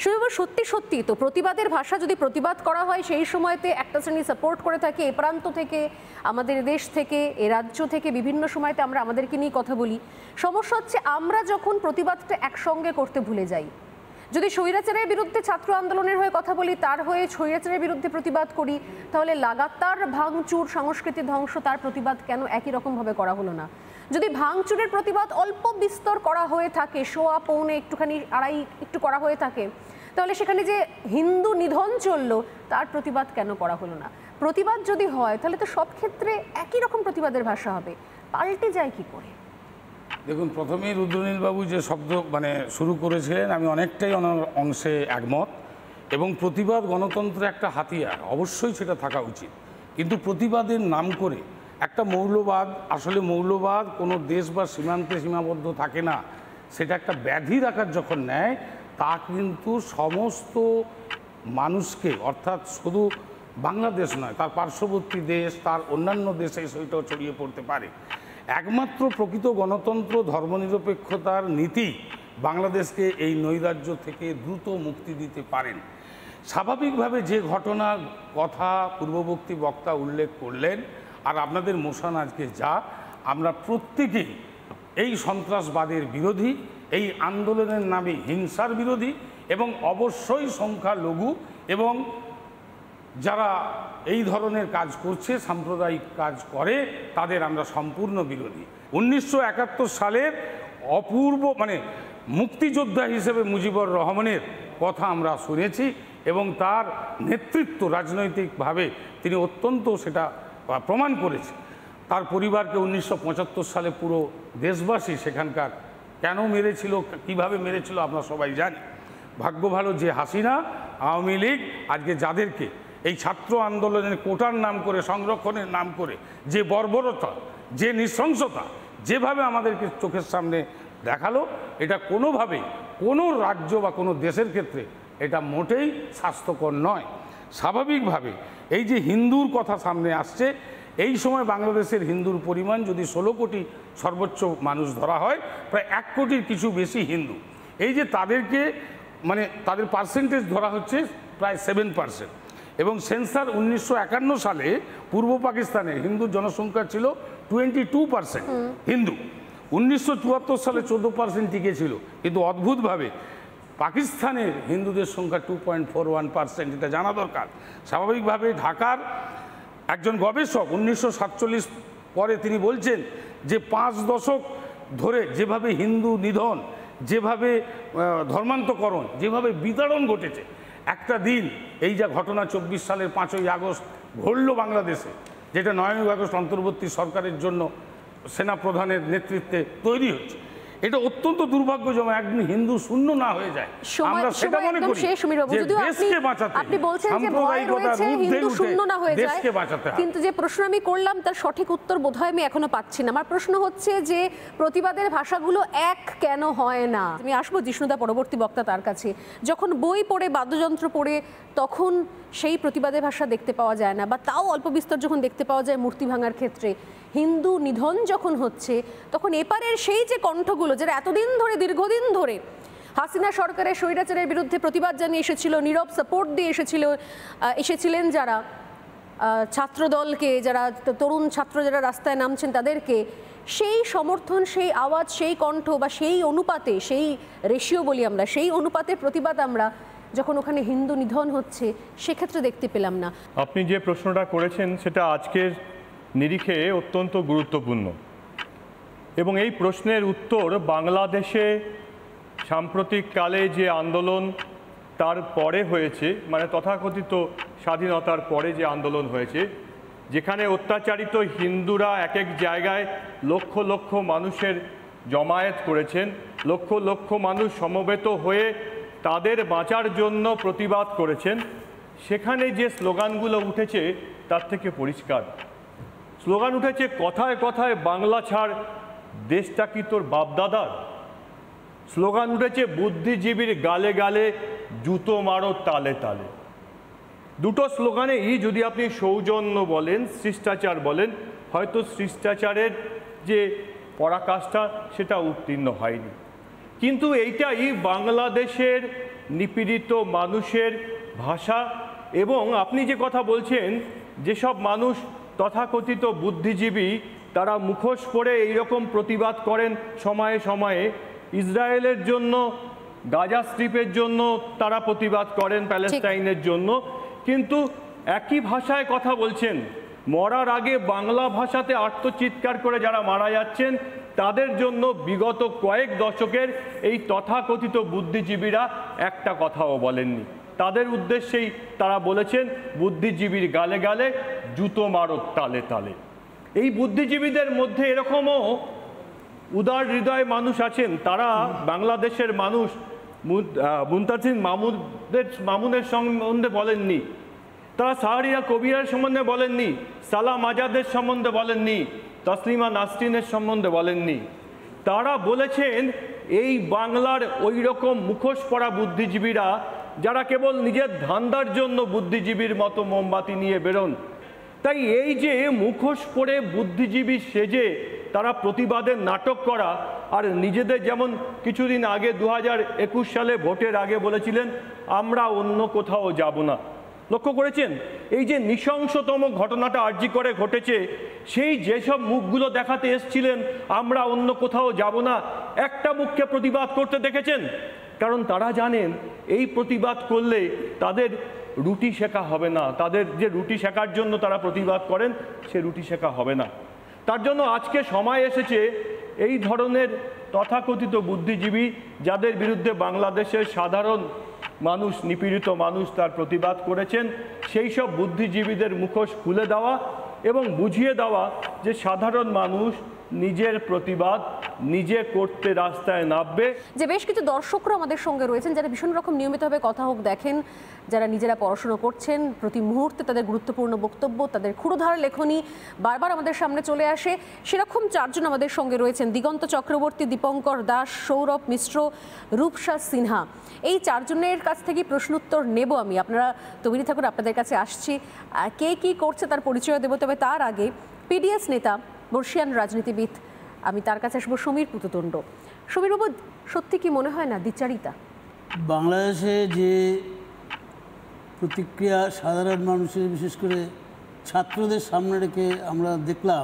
শুধু সত্যি সত্যি তো প্রতিবাদের ভাষা যদি প্রতিবাদ করা হয় সেই সময়তে একটা শ্রেণী সাপোর্ট করে থাকে এ প্রান্ত থেকে, আমাদের দেশ থেকে, এ রাজ্য থেকে, বিভিন্ন সময়তে আমরা আমাদেরকে নিয়ে কথা বলি। সমস্যা হচ্ছে আমরা যখন প্রতিবাদটা একসঙ্গে করতে ভুলে যাই। যদি স্বৈরাচারের বিরুদ্ধে ছাত্র আন্দোলনের হয়ে কথা বলি, তার হয়ে স্বৈরাচারের বিরুদ্ধে প্রতিবাদ করি, তাহলে লাগাতার ভাঙচুর, সংস্কৃতি ধ্বংস, তার প্রতিবাদ কেন একই রকমভাবে করা হলো না? যদি ভাঙচুরের প্রতিবাদ অল্প বিস্তর করা হয়ে থাকে, সোয়া পৌনে একটুখানি আড়াই একটু করা হয়ে থাকে, তাহলে সেখানে যে হিন্দু নিধন চললো তার প্রতিবাদ কেন করা হলো না? প্রতিবাদ যদি হয় তাহলে তো সব ক্ষেত্রে একই রকম প্রতিবাদের ভাষা হবে, পাল্টে যায় কি করে? দেখুন, প্রথমেই রুদ্রনীলবাবু যে শব্দ শুরু করেছিলেন, আমি অনেকটাই অংশে একমত। এবং প্রতিবাদ গণতন্ত্রের একটা হাতিয়ার, অবশ্যই সেটা থাকা উচিত। কিন্তু প্রতিবাদের নাম করে একটা মৌলবাদ, আসলে মৌলবাদ কোনো দেশ বা সীমান্তে সীমাবদ্ধ থাকে না, সেটা একটা ব্যাধির আকার যখন নেয়, তা কিন্তু সমস্ত মানুষকে, অর্থাৎ শুধু বাংলাদেশ নয়, তার পার্শ্ববর্তী দেশ, তার অন্যান্য দেশে সেটাও ছড়িয়ে পড়তে পারে। একমাত্র প্রকৃত গণতন্ত্র, ধর্মনিরপেক্ষতার নীতি বাংলাদেশকে এই নৈরাজ্য থেকে দ্রুত মুক্তি দিতে পারেন। স্বাভাবিকভাবে যে ঘটনার কথা পূর্ববর্তী বক্তা উল্লেখ করলেন, আর আপনাদের মোশন আজকে যা, আমরা প্রত্যেকেই এই সন্ত্রাসবাদের বিরোধী, এই আন্দোলনের নামে হিংসার বিরোধী, এবং অবশ্যই সংখ্যালঘু এবং যারা এই ধরনের কাজ করছে, সাম্প্রদায়িক কাজ করে, তাদের আমরা সম্পূর্ণ বিরোধী। 1971 সালের অপূর্ব মুক্তিযোদ্ধা হিসেবে মুজিবুর রহমানের কথা আমরা শুনেছি, এবং তার নেতৃত্ব রাজনৈতিকভাবে তিনি অত্যন্ত সেটা প্রমাণ করেছে। তার পরিবারকে 1975 সালে পুরো দেশবাসী সেখানকার কেন মেরেছিল, কিভাবে মেরেছিল আমরা সবাই জানি। ভাগ্য ভালো যে হাসিনা, আওয়ামী লীগ আজকে যাদেরকে এই ছাত্র আন্দোলনের কোটার নাম করে, সংরক্ষণের নাম করে যে বর্বরতা, যে নৃশংসতা যেভাবে আমাদেরকে চোখের সামনে দেখালো, এটা কোনোভাবেই কোনো রাজ্য বা কোনো দেশের ক্ষেত্রে এটা মোটেই স্বাস্থ্যকর নয়। স্বাভাবিকভাবে এই যে হিন্দুর কথা সামনে আসছে, এই সময় বাংলাদেশের হিন্দুর পরিমাণ যদি 16 কোটি সর্বোচ্চ মানুষ ধরা হয়, প্রায় 1 কোটির কিছু বেশি হিন্দু। এই যে তাদেরকে তাদের পার্সেন্টেজ ধরা হচ্ছে প্রায় 7%। এবং সেন্সার 1951 সালে পূর্ব পাকিস্তানে হিন্দু জনসংখ্যা ছিল 22% হিন্দু। 1974 সালে 14% টিকে ছিল। কিন্তু অদ্ভুতভাবে পাকিস্তানের হিন্দুদের সংখ্যা 2.41%, এটা জানা দরকার। স্বাভাবিকভাবে ঢাকার একজন গবেষক 1947 পরে তিনি বলছেন যে 5 দশক ধরে যেভাবে হিন্দু নিধন, যেভাবে ধর্মান্তকরণ, যেভাবে বিতাড়ন ঘটেছে, একটা দিন এই যা ঘটনা 24 সালের 5ই আগস্ট ঘটল বাংলাদেশে, যেটা 9ই আগস্ট অন্তর্বর্তী সরকারের জন্য সেনাপ্রধানের নেতৃত্বে তৈরি হচ্ছে, এটা অত্যন্ত দুর্ভাগ্যজনক। একদিন হিন্দু শূন্য না হয়ে যায়, আমরা সেটা মনে করি যে দেশকে বাঁচাতে, আপনি বলছেন যে ভয় রয়েছে হিন্দু শূন্য না হয়ে যায়, কিন্তু যে প্রশ্ন আমি করলাম তার সঠিক উত্তর বোধহয় আমি এখনো পাচ্ছি না। আমার প্রশ্ন হচ্ছে যে প্রতিবাদের ভাষাগুলো এক কেন হয় না? আমি আসবো জিষ্ণুদা পরবর্তী বক্তা তার কাছে। যখন বই পড়ে, বাদ্যযন্ত্র পড়ে, তখন সেই প্রতিবাদের ভাষা দেখতে পাওয়া যায় না, বা তাও অল্প বিস্তর যখন দেখতে পাওয়া যায় মূর্তি ভাঙার ক্ষেত্রে। হিন্দু নিধন যখন হচ্ছে, তখন এপারের সেই যে কণ্ঠগুলো যারা এতদিন ধরে, দীর্ঘদিন ধরে হাসিনা সরকারের স্বৈরাচারের বিরুদ্ধে প্রতিবাদ জানিয়ে এসেছিল, নীরব সাপোর্ট দিয়ে এসেছিলেন যারা ছাত্রদলকে, যারা তরুণ ছাত্র যারা রাস্তায় নামছেন তাদেরকে, সেই সমর্থন, সেই আওয়াজ, সেই কণ্ঠ বা সেই অনুপাতে, সেই রেশিও বলি আমরা, সেই অনুপাতে প্রতিবাদ আমরা যখন ওখানে হিন্দু নিধন হচ্ছে সেক্ষেত্রে দেখতে পেলাম না। আপনি যে প্রশ্নটা করেছেন সেটা আজকের নিরিখে অত্যন্ত গুরুত্বপূর্ণ, এবং এই প্রশ্নের উত্তর বাংলাদেশে সাম্প্রতিককালে যে আন্দোলন তার পরে হয়েছে, তথাকথিত স্বাধীনতার পরে যে আন্দোলন হয়েছে, যেখানে অত্যাচারিত হিন্দুরা এক এক জায়গায় লক্ষ লক্ষ মানুষের জমায়েত করেছেন, লক্ষ লক্ষ মানুষ সমবেত হয়ে তাদের বাঁচার জন্য প্রতিবাদ করেছেন, সেখানে যে স্লোগানগুলো উঠেছে তার থেকে পরিষ্কার। স্লোগান উঠেছে কথায় কথায় বাংলা ছাড়, দেশটা কি তোর বাপদাদার। স্লোগান উঠেছে বুদ্ধিজীবীর গালে গালে, জুতো মারো তালে তালে। দুটো স্লোগানেই যদি আপনি সৌজন্য বলেন, শিষ্টাচার বলেন, হয়তো শিষ্টাচারের যে পরাকাষ্ঠা সেটা উত্তীর্ণ হয়নি। কিন্তু এইটাই বাংলাদেশের নিপীড়িত মানুষের ভাষা। এবং আপনি যে কথা বলছেন, যেসব মানুষ তথাকথিত বুদ্ধিজীবী তারা মুখোশ পরে এইরকম প্রতিবাদ করেন সময়ে সময়ে, ইসরায়েলের জন্য, গাজা স্ট্রিপের জন্য তারা প্রতিবাদ করেন, প্যালেস্টাইনের জন্য, কিন্তু একই ভাষায় কথা বলছেন। মরার আগে বাংলা ভাষাতে আর্তচিৎকার করে যারা মারা যাচ্ছেন তাদের জন্য বিগত কয়েক দশকের এই তথাকথিত বুদ্ধিজীবীরা একটা কথাও বলেননি। তাদের উদ্দেশ্যেই তারা বলেছেন, বুদ্ধিজীবীর গালে গালে জুতো মারো তালে তালে। এই বুদ্ধিজীবীদের মধ্যে এরকমও উদার হৃদয় মানুষ আছেন, তারা বাংলাদেশের মানুষ মুনতাসির মামুনের সম্বন্ধে বলেননি, তারা শাহরিয়ার কবিরের সম্বন্ধে বলেননি, সালাম আজাদের সম্বন্ধে বলেননি, তসলিমা নাসরিনের সম্বন্ধে বলেননি। তারা বলেছেন এই বাংলার ওই রকম মুখোশ পরা বুদ্ধিজীবীরা যারা কেবল নিজের ধান্দার জন্য বুদ্ধিজীবীর মতো মোমবাতি নিয়ে বেরোন। তাই এই যে মুখোশ পরে বুদ্ধিজীবী সেজে তারা প্রতিবাদের নাটক করা, আর নিজেদের যেমন কিছুদিন আগে 2021 সালে ভোটের আগে বলেছিলেন আমরা অন্য কোথাও যাব না। লক্ষ্য করেছেন এই যে নৃশংসতম ঘটনাটা আরজি করে ঘটেছে, সেই যেসব মুখগুলো দেখাতে এসছিলেন আমরা অন্য কোথাও যাব না, একটা মুখকে প্রতিবাদ করতে দেখেছেন? কারণ তারা জানেন এই প্রতিবাদ করলে তাদের রুটি শেখা হবে না, তাদের যে রুটি শেখার জন্য তারা প্রতিবাদ করেন সে রুটি শেখা হবে না। তার জন্য আজকে সময় এসেছে এই ধরনের তথাকথিত বুদ্ধিজীবী যাদের বিরুদ্ধে বাংলাদেশের সাধারণ মানুষ, নিপীড়িত মানুষ তার প্রতিবাদ করেছেন, সেই সব বুদ্ধিজীবীদের মুখোশ খুলে দেওয়া এবং বুঝিয়ে দেওয়া যে সাধারণ মানুষ নিজের প্রতিবাদ নিজে করতে রাস্তায় নামবে। যে বেশ কিছু দর্শকরা আমাদের সঙ্গে রয়েছেন যারা ভীষণ রকম নিয়মিতভাবে কথা হোক দেখেন, যারা নিজেরা পড়াশোনা করছেন, প্রতি মুহূর্তে তাদের গুরুত্বপূর্ণ বক্তব্য, তাদের ক্ষুরধার লেখনী বারবার আমাদের সামনে চলে আসে, সেরকম চারজন আমাদের সঙ্গে রয়েছেন। দিগন্ত চক্রবর্তী, দীপঙ্কর দাস, সৌরভ মিশ্র, রূপসা সিনহা। এই চারজনের কাছ থেকে প্রশ্নোত্তর নেব আমি। আপনারা তৈরি থাকুন, আপনাদের কাছে আসছি। কে কি করছে তার পরিচয় দেব, তবে তার আগে পিডিএস নেতা, বর্ষিয়ান রাজনীতিবিদ, আমি তার কাছে আসবো সমীর পুততুণ্ড। সমীরবাবু, সত্যি কি মনে হয় না দ্বিচারিতা? বাংলাদেশে যে প্রতিক্রিয়া সাধারণ মানুষের, বিশেষ করে ছাত্রদের সামনে রেখে আমরা দেখলাম,